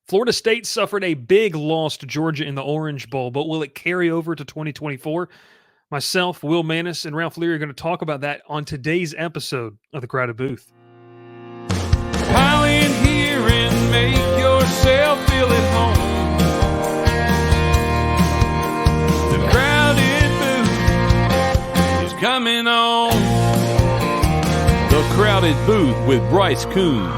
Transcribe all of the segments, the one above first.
Florida State suffered a big loss to Georgia in the Orange Bowl, but will it carry over to 2024? Myself, Will Mannis, and Ralph Leary are going to talk about that on today's episode of The Crowded Booth. Pile in here and make yourself feel at home. The Crowded Booth is coming on. The Crowded Booth with Bryce Koon.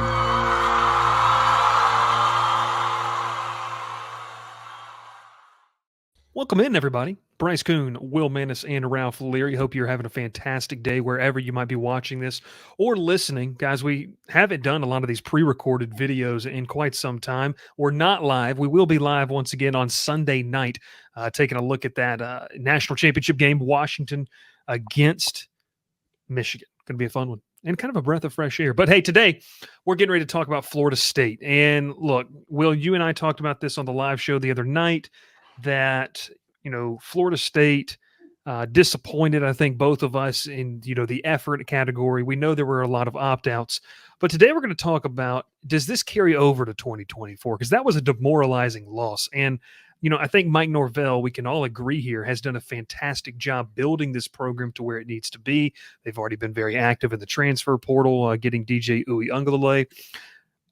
Welcome in, everybody. Bryce Koon, Will Mannis, and Ralph Leary. Hope you're having a fantastic day wherever you might be watching this or listening. Guys, we haven't done a lot of these pre-recorded videos in quite some time. We're not live. We will be live once again on Sunday night, taking a look at that national championship game, Washington against Michigan. Going to be a fun one and kind of a breath of fresh air. But hey, today we're getting ready to talk about Florida State. And look, Will, you and I talked about this on the live show the other night, that, Florida State disappointed, I think, both of us in, the effort category. We know there were a lot of opt-outs. But today we're going to talk about, does this carry over to 2024? Because that was a demoralizing loss. And, I think Mike Norvell, we can all agree here, has done a fantastic job building this program to where it needs to be. They've already been very active in the transfer portal, getting DJ Uiagalelei.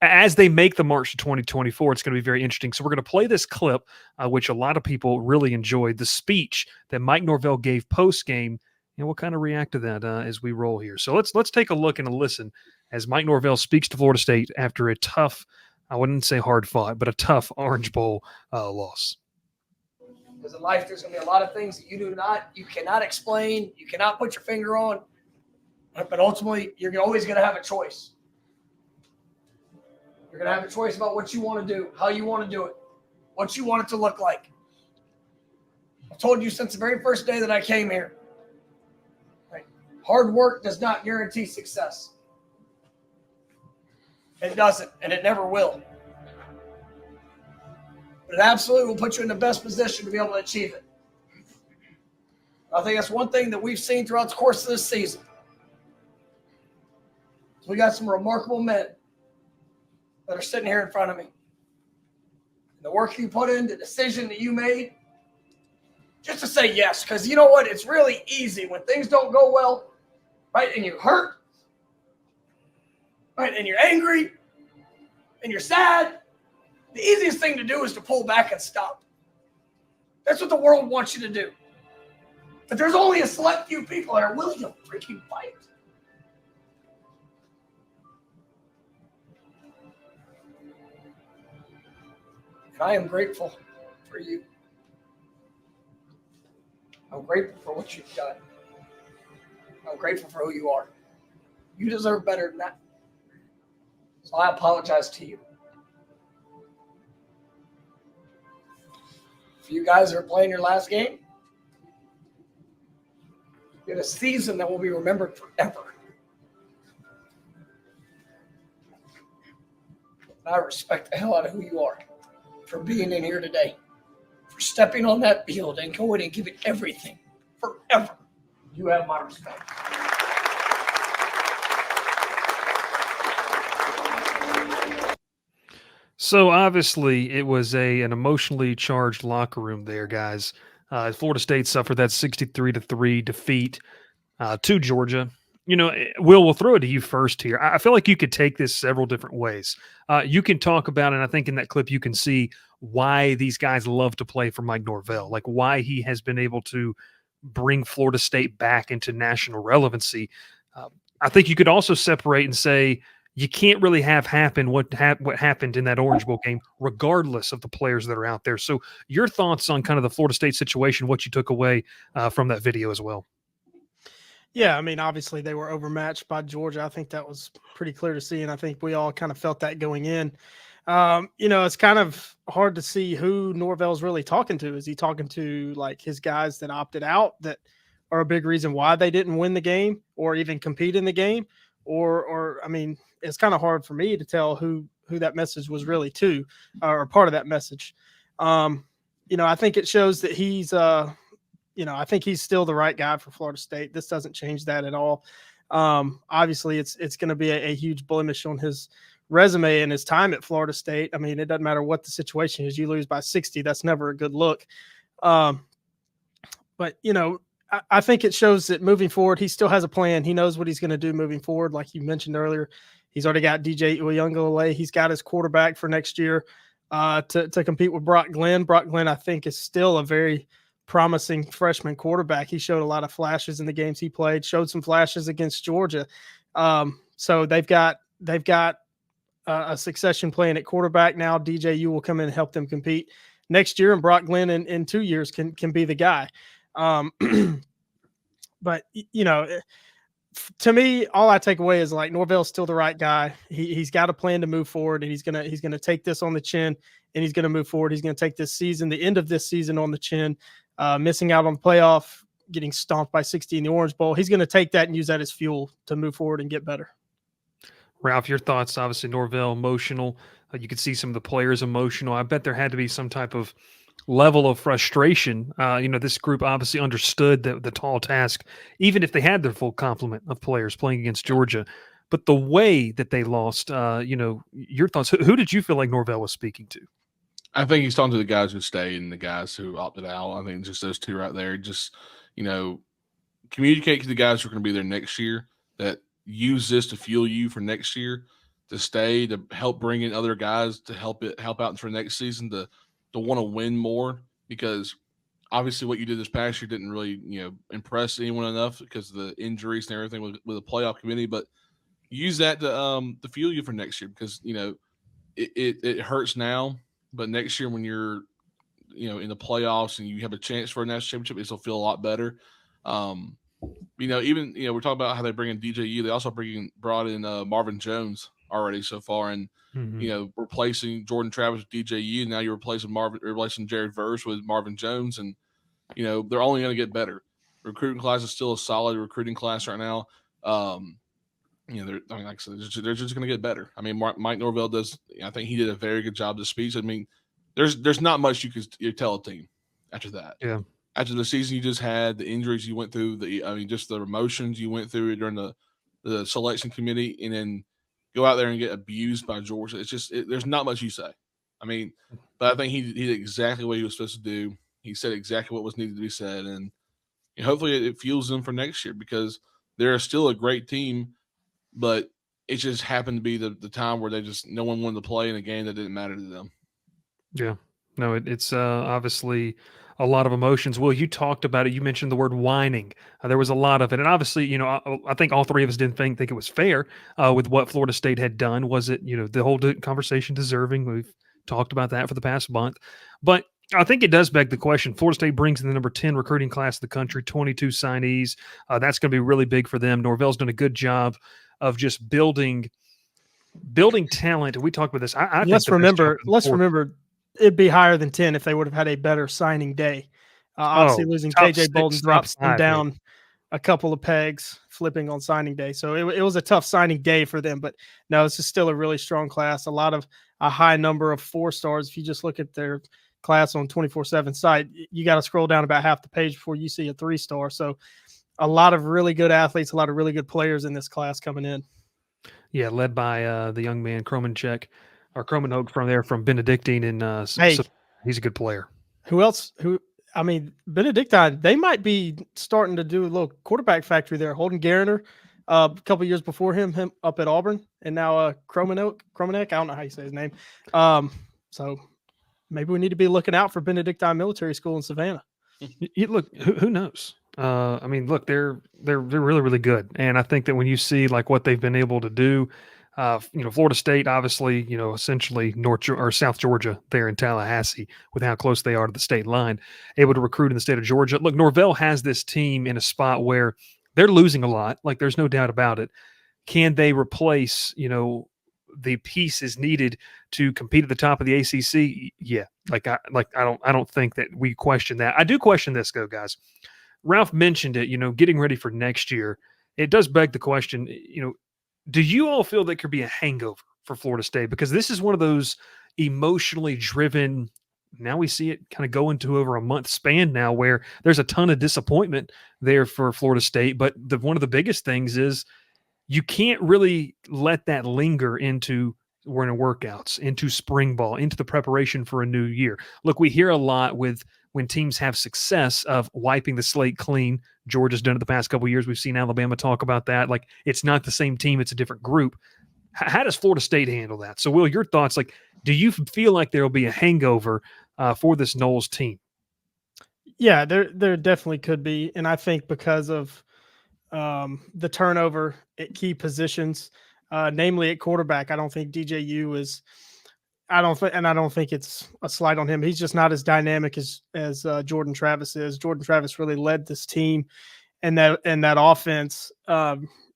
As they make the march to 2024, it's going to be very interesting. So we're going to play this clip, which a lot of people really enjoyed, the speech that Mike Norvell gave post-game, and we'll kind of react to that as we roll here. So let's take a look and a listen as Mike Norvell speaks to Florida State after a tough, I wouldn't say hard-fought, but a tough Orange Bowl loss. Because in life, there's going to be a lot of things that you cannot explain, you cannot put your finger on, but ultimately, you're always going to have a choice. You're going to have a choice about what you want to do, how you want to do it, what you want it to look like. I've told you since the very first day that I came here, right? Hard work does not guarantee success. It doesn't, and it never will. But it absolutely will put you in the best position to be able to achieve it. I think that's one thing that we've seen throughout the course of this season. We got some remarkable men that are sitting here in front of me. The work you put in, the decision that you made, just to say yes, because you know what? It's really easy when things don't go well, right? And you're hurt, right? And you're angry, and you're sad. The easiest thing to do is to pull back and stop. That's what the world wants you to do. But there's only a select few people that are willing to freaking fight. And I am grateful for you. I'm grateful for what you've done. I'm grateful for who you are. You deserve better than that. So I apologize to you. If you guys are playing your last game, you had a season that will be remembered forever. And I respect the hell out of who you are. For being in here today, for stepping on that field and going and giving everything forever. You have my respect. So obviously it was an emotionally charged locker room there, guys. Florida State suffered that 63-3 defeat to Georgia. Will, we'll throw it to you first here. I feel like you could take this several different ways. You can talk about, and I think in that clip you can see why these guys love to play for Mike Norvell, like why he has been able to bring Florida State back into national relevancy. I think you could also separate and say you can't really have happen what happened in that Orange Bowl game, regardless of the players that are out there. So your thoughts on kind of the Florida State situation, what you took away from that video as well. Yeah, I mean, obviously they were overmatched by Georgia. I think that was pretty clear to see, and I think we all kind of felt that going in. It's kind of hard to see who Norvell's really talking to. Is he talking to like his guys that opted out that are a big reason why they didn't win the game or even compete in the game? Or I mean, it's kind of hard for me to tell who that message was really to, or part of that message. I think it shows that he's I think he's still the right guy for Florida State. This doesn't change that at all. Obviously, it's going to be a huge blemish on his resume and his time at Florida State. I mean, it doesn't matter what the situation is. You lose by 60, that's never a good look. But, I think it shows that moving forward, he still has a plan. He knows what he's going to do moving forward. Like you mentioned earlier, he's already got DJ Uyunglele. He's got his quarterback for next year to compete with Brock Glenn. Brock Glenn, I think, is still a very promising freshman quarterback. He showed a lot of flashes in the games he played, showed some flashes against Georgia. So they've got a succession plan at quarterback now. DJU will come in and help them compete next year, and Brock Glenn in 2 years can be the guy. But to me, all I take away is like Norvell's still the right guy. He's got a plan to move forward, and he's gonna take this on the chin, and he's gonna move forward. He's gonna take this season, the end of this season, on the chin. Missing out on the playoff, getting stomped by 60 in the Orange Bowl. He's gonna take that and use that as fuel to move forward and get better. Ralph, your thoughts? Obviously, Norvell emotional. You could see some of the players emotional. I bet there had to be some type of level of frustration. This group obviously understood the tall task, even if they had their full complement of players playing against Georgia. But the way that they lost, your thoughts. Who did you feel like Norvell was speaking to? I think he's talking to the guys who stayed and the guys who opted out. I think just those two right there. Just, communicate to the guys who are going to be there next year that use this to fuel you for next year, to stay, to help bring in other guys to help out for next season, to want to win more, because obviously what you did this past year didn't really, impress anyone enough because of the injuries and everything with the playoff committee. But use that to fuel you for next year, because it hurts now, but next year when you're in the playoffs and you have a chance for a national championship, it'll feel a lot better. Even we're talking about how they bring in DJU. They also brought in Marvin Jones already so far, and replacing Jordan Travis with DJU. Now you're replacing Jared Verse with Marvin Jones, and they're only going to get better. The recruiting class is still a solid recruiting class right now. Like I said, they're just going to get better. I mean, Mike Norvell does. I think he did a very good job this speech. I mean, there's not much you tell a team after that. Yeah. After the season you just had, the injuries you went through, just the emotions you went through during the selection committee, and then go out there and get abused by Georgia. It's just there's not much you say. I mean, but I think he did exactly what he was supposed to do. He said exactly what was needed to be said, and hopefully it fuels them for next year, because they're still a great team, but it just happened to be the time where no one wanted to play in a game that didn't matter to them. Yeah. No, it's obviously a lot of emotions. Well, you talked about it. You mentioned the word whining. There was a lot of it. And obviously, I think all three of us didn't think it was fair with what Florida State had done. Was it, the whole conversation deserving? We've talked about that for the past month. But I think it does beg the question. Florida State brings in the number 10 recruiting class of the country, 22 signees. That's going to be really big for them. Norvell's done a good job of just building talent. We talked about this. Let's remember it'd be higher than 10 if they would have had a better signing day. Obviously, losing KJ Bolden drops them down a couple of pegs, flipping on signing day. So it was a tough signing day for them. But no, this is still a really strong class. A high number of 4 stars. If you just look at their class on 24/7 site, you got to scroll down about half the page before you see a 3-star. So a lot of really good athletes, a lot of really good players in this class coming in. Yeah, led by the young man Kromenchek. Or Kromenhoek from Benedictine, and so he's a good player. Who else? Benedictine, they might be starting to do a little quarterback factory there. Holden Gariner, a couple years before him up at Auburn, and now Kromenhoek. I don't know how you say his name. So maybe we need to be looking out for Benedictine Military School in Savannah. Look, who knows? Look, they're really, really good, and I think that when you see like what they've been able to do. Florida State, obviously, essentially South Georgia there in Tallahassee, with how close they are to the state line, able to recruit in the state of Georgia. Look, Norvell has this team in a spot where they're losing a lot. Like, there's no doubt about it. Can they replace, the pieces needed to compete at the top of the ACC? Yeah. I don't think that we question that. I do question this, though, guys. Ralph mentioned it, getting ready for next year. It does beg the question, do you all feel there could be a hangover for Florida State? Because this is one of those emotionally driven, now we see it kind of go into over a month span now, where there's a ton of disappointment there for Florida State. But one of the biggest things is you can't really let that linger into winter workouts, into spring ball, into the preparation for a new year. Look, we hear a lot with when teams have success of wiping the slate clean. Georgia's done it the past couple of years. We've seen Alabama talk about that. Like, it's not the same team, it's a different group. How does Florida State handle that? So, Will, your thoughts, like, do you feel like there will be a hangover for this Noles team? Yeah, there definitely could be. And I think because of the turnover at key positions, namely at quarterback, I don't think DJU is. I don't think it's a slight on him. He's just not as dynamic as Jordan Travis is. Jordan Travis really led this team, and that offense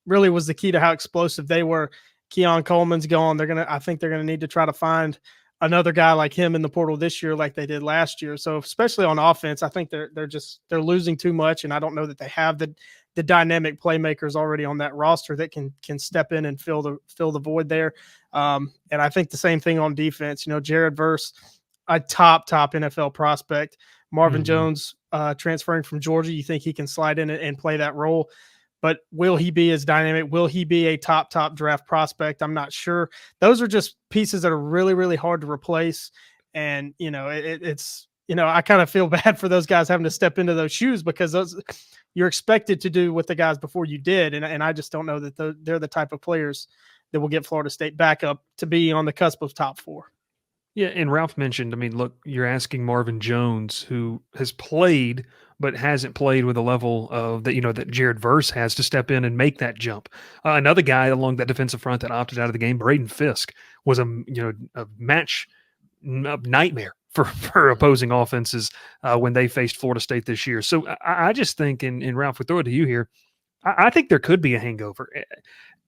really was the key to how explosive they were. Keon Coleman's gone. I think they're gonna need to try to find another guy like him in the portal this year, like they did last year. So especially on offense, I think they're losing too much, and I don't know that they have the dynamic playmakers already on that roster that can step in and fill the void there. And I think the same thing on defense. You know, Jared Verse, a top NFL prospect. Marvin Jones transferring from Georgia. You think he can slide in and play that role? But will he be as dynamic? Will he be a top draft prospect? I'm not sure. Those are just pieces that are really, really hard to replace. And, you know, it's, you know, I kind of feel bad for those guys having to step into those shoes because you're expected to do what the guys before you did. And I just don't know that they're the type of players that will get Florida State back up to be on the cusp of top 4. Yeah, and Ralph mentioned, I mean, look, you're asking Marvin Jones, who has played but hasn't played with a level of that, you know, that Jared Verse has, to step in and make that jump. Another guy along that defensive front that opted out of the game, Braden Fisk, was a match nightmare for opposing offenses when they faced Florida State this year. So I just think, and Ralph, we throw it to you here, I think there could be a hangover.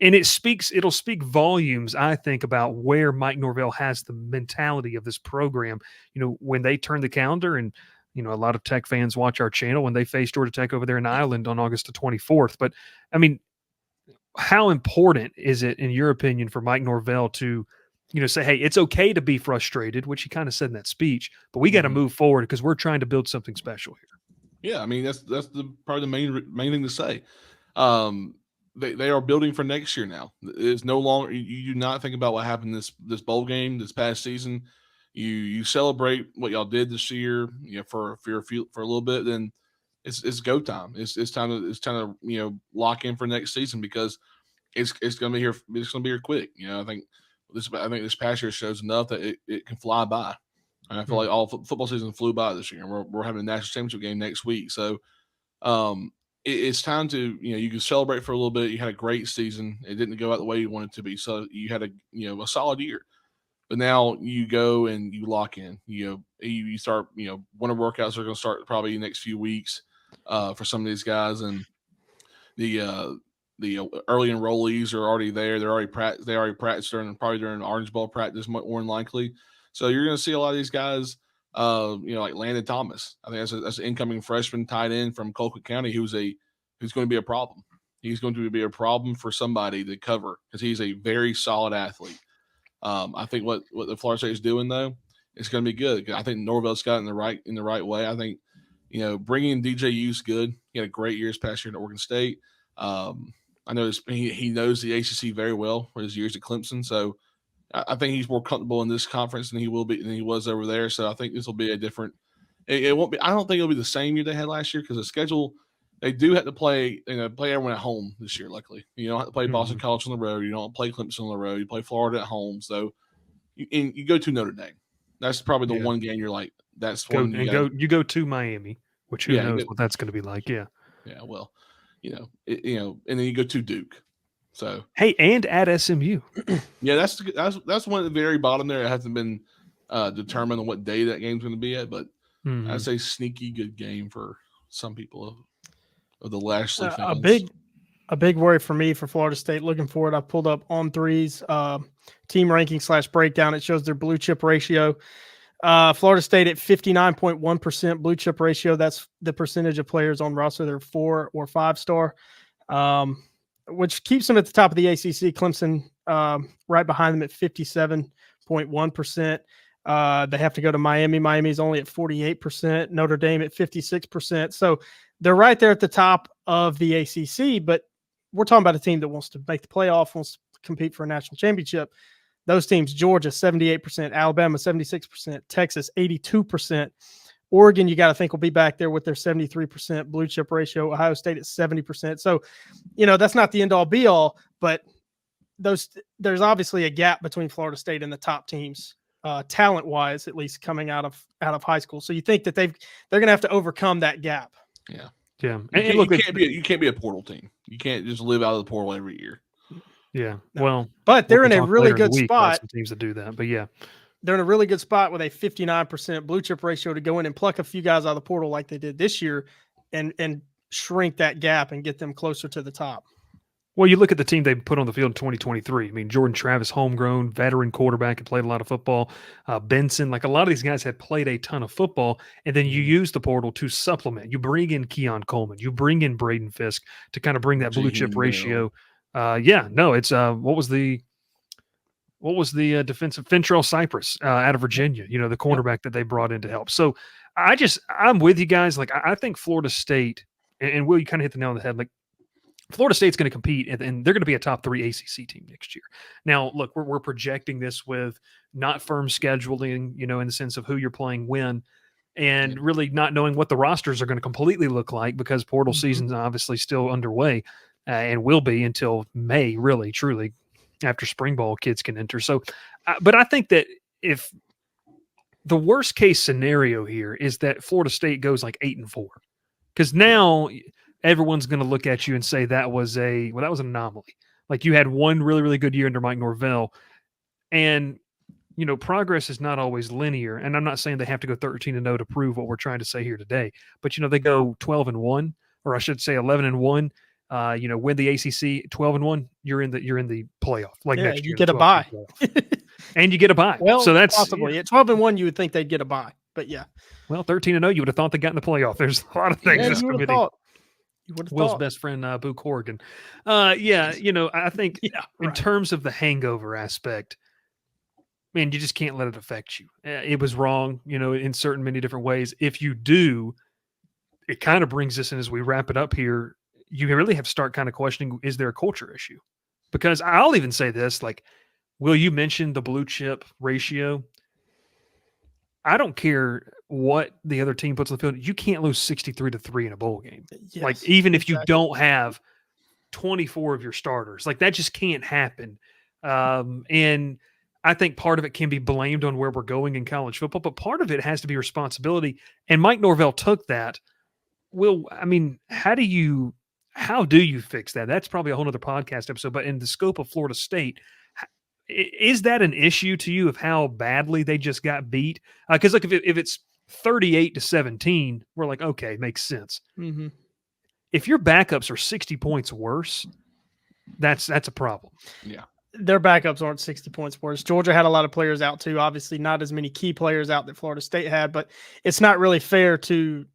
And it'll speak volumes, I think, about where Mike Norvell has the mentality of this program. You know, when they turn the calendar, and, you know, a lot of Tech fans watch our channel when they face Georgia Tech over there in Ireland on August the 24th. But, I mean, how important is it, in your opinion, for Mike Norvell to, you know, say, hey, it's okay to be frustrated, which he kind of said in that speech, but we got to move forward because we're trying to build something special here. Yeah, I mean, that's probably the main thing to say. They are building for next year now. It's no longer, you do not think about what happened this bowl game this past season. You celebrate what y'all did this year, you know, for a little bit. Then it's go time. It's time to you know, lock in for next season, because it's going to be here. It's going to be here quick. You know, I think this past year shows enough that it can fly by. And I feel like all football season flew by this year, and we're having a national championship game next week. So, it's time to, you know, you can celebrate for a little bit. You had a great season. It didn't go out the way you wanted it to be. So you had a solid year. But now you go and you lock in. You start, winter workouts are going to start probably the next few weeks for some of these guys, and the early enrollees are already there. They already practiced during Orange Bowl practice more than likely. So you're going to see a lot of these guys. Like Landon Thomas. I think that's an incoming freshman tight end from Colquitt County who's going to be a problem. He's going to be a problem for somebody to cover because he's a very solid athlete. I think what the Florida State is doing, though, it's going to be good. I think Norvell's got it in the right way. I think, bringing DJU's good. He had a great year this past year at Oregon State. I know he knows the ACC very well for his years at Clemson, so I think he's more comfortable in this conference than he was over there. So I think this will be a different. It won't be. I don't think it'll be the same year they had last year because the schedule. They do have to play everyone at home this year. Luckily, you don't have to play Boston College on the road. You don't play Clemson on the road. You play Florida at home. So you go to Notre Dame. That's probably the one game you're like. That's one. You go to Miami, which who knows what that's going to be like. Yeah. Yeah. Well, and then you go to Duke. So hey, and at SMU. Yeah, that's one at the very bottom there. It hasn't been determined on what day that game's going to be at, but I'd say sneaky good game for some people of the Lashley fans. A big worry for me for Florida State. Looking forward, I pulled up On Three's team ranking / breakdown. It shows their blue chip ratio. Florida State at 59.1% blue chip ratio. That's the percentage of players on roster that are 4 or 5 star. Which keeps them at the top of the ACC. Clemson right behind them at 57.1%. They have to go to Miami. Miami's only at 48%. Notre Dame at 56%. So they're right there at the top of the ACC, but we're talking about a team that wants to make the playoff, wants to compete for a national championship. Those teams, Georgia, 78%, Alabama, 76%, Texas, 82%. Oregon, you got to think will be back there with their 73% blue chip ratio. Ohio State at 70%. So, that's not the end all be all, but there's obviously a gap between Florida State and the top teams, talent wise, at least coming out of high school. So you think that they're going to have to overcome that gap. Yeah. Yeah. And look, you can't be a portal team. You can't just live out of the portal every year. Yeah. No. Well, but they're in a talk really later in good the week about spot. some teams that do that, but yeah. They're in a really good spot with a 59% blue chip ratio to go in and pluck a few guys out of the portal like they did this year and shrink that gap and get them closer to the top. Well, you look at the team they put on the field in 2023. I mean, Jordan Travis, homegrown, veteran quarterback, and played a lot of football. Benson, like a lot of these guys had played a ton of football, and then you use the portal to supplement. You bring in Keon Coleman. You bring in Braden Fisk to kind of bring that blue chip ratio. It's what was the defensive Fentrell Cypress out of Virginia, the cornerback that they brought in to help. So I'm with you guys. Like, I think Florida State, and Will, you kind of hit the nail on the head. Like, Florida State's going to compete, and they're going to be a top 3 ACC team next year. Now, look, we're projecting this with not firm scheduling, in the sense of who you're playing when, and really not knowing what the rosters are going to completely look like because portal season's obviously still underway and will be until May, really, truly, after spring ball kids can enter. So, but I think that if the worst case scenario here is that Florida State goes like 8-4, because now everyone's going to look at you and say that was an anomaly. Like, you had one really, really good year under Mike Norvell, and progress is not always linear. And I'm not saying they have to go 13-0 to prove what we're trying to say here today, but they go 12-1, or I should say 11-1. Win the ACC 12-1, you're in the playoff. Like, next year, you get a bye, and you get a bye. Well, so that's possibly at 12-1, you would think they'd get a bye, but yeah. Well, 13-0, you would have thought they got in the playoff. There's a lot of things. You would have thought. Will's best friend, Boo Corrigan. I think in terms of the hangover aspect, man, you just can't let it affect you. It was wrong, in certain many different ways. If you do, it kind of brings us in as we wrap it up here. You really have to start kind of questioning, is there a culture issue? Because I'll even say this, like, Will, you mentioned the blue chip ratio. I don't care what the other team puts on the field. You can't lose 63-3 in a bowl game. Yes, like, even if you don't have 24 of your starters, like, that just can't happen. And I think part of it can be blamed on where we're going in college football, but part of it has to be responsibility. And Mike Norvell took that. Will, I mean, how do you fix that? That's probably a whole other podcast episode, but in the scope of Florida State, is that an issue to you of how badly they just got beat? Because look, if it's 38-17, we're like, okay, makes sense. Mm-hmm. If your backups are 60 points worse, that's a problem. Yeah. Their backups aren't 60 points worse. Georgia had a lot of players out too. Obviously, not as many key players out that Florida State had, but it's not really fair to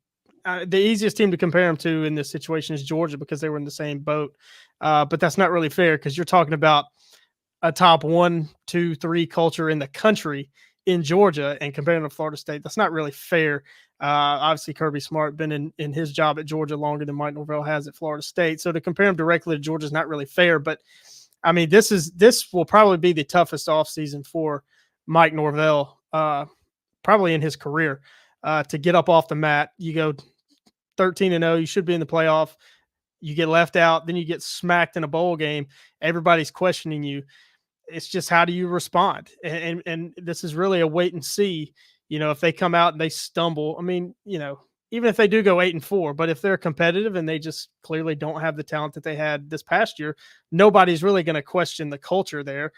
the easiest team to compare them to in this situation is Georgia because they were in the same boat. But that's not really fair because you're talking about a top 1, 2, 3 culture in the country in Georgia and comparing to Florida State. That's not really fair. Obviously, Kirby Smart been in his job at Georgia longer than Mike Norvell has at Florida State. So to compare him directly to Georgia is not really fair. But I mean, this will probably be the toughest offseason for Mike Norvell, probably in his career, to get up off the mat. You go 13-0, you should be in the playoff. You get left out, then you get smacked in a bowl game. Everybody's questioning you. It's just, how do you respond? And this is really a wait and see. If they come out and they stumble, I mean, even if they do go 8-4, but if they're competitive and they just clearly don't have the talent that they had this past year, nobody's really going to question the culture there.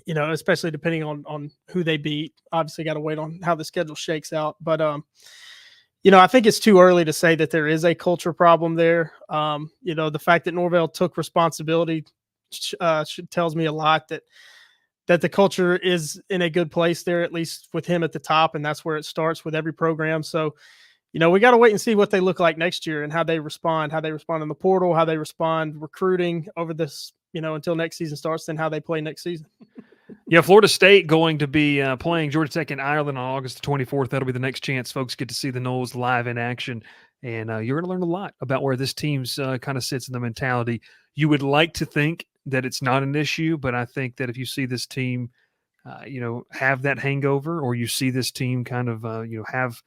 Especially depending on who they beat. Obviously, got to wait on how the schedule shakes out. But, I think it's too early to say that there is a culture problem there. The fact that Norvell took responsibility tells me a lot that the culture is in a good place there, at least with him at the top. And that's where it starts with every program. So, we got to wait and see what they look like next year and how they respond in the portal, how they respond recruiting over this, until next season starts, then how they play next season. Yeah, Florida State going to be playing Georgia Tech in Ireland on August 24th. That'll be the next chance folks get to see the Noles live in action. And you're going to learn a lot about where this team's kind of sits in the mentality. You would like to think that it's not an issue, but I think that if you see this team, have that hangover, or you see this team kind of, have,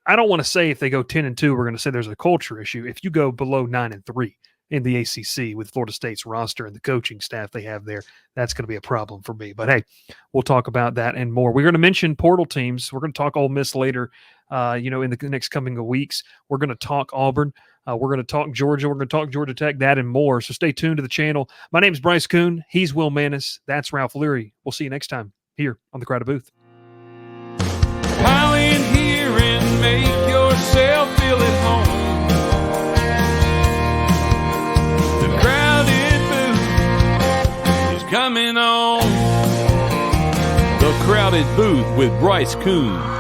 I don't want to say if they go 10-2, we're going to say there's a culture issue. If you go below 9-3 in the ACC with Florida State's roster and the coaching staff they have there, that's going to be a problem for me. But hey, we'll talk about that and more. We're going to mention portal teams. We're going to talk Ole Miss later, in the next coming weeks. We're going to talk Auburn. We're going to talk Georgia. We're going to talk Georgia Tech, that and more. So stay tuned to the channel. My name is Bryce Koon. He's Will Mannis. That's Ralph Leary. We'll see you next time here on the Crowded Booth. Pile in here and make yourself feel at home. The Crowded Booth is coming on. The Crowded Booth with Bryce Koon.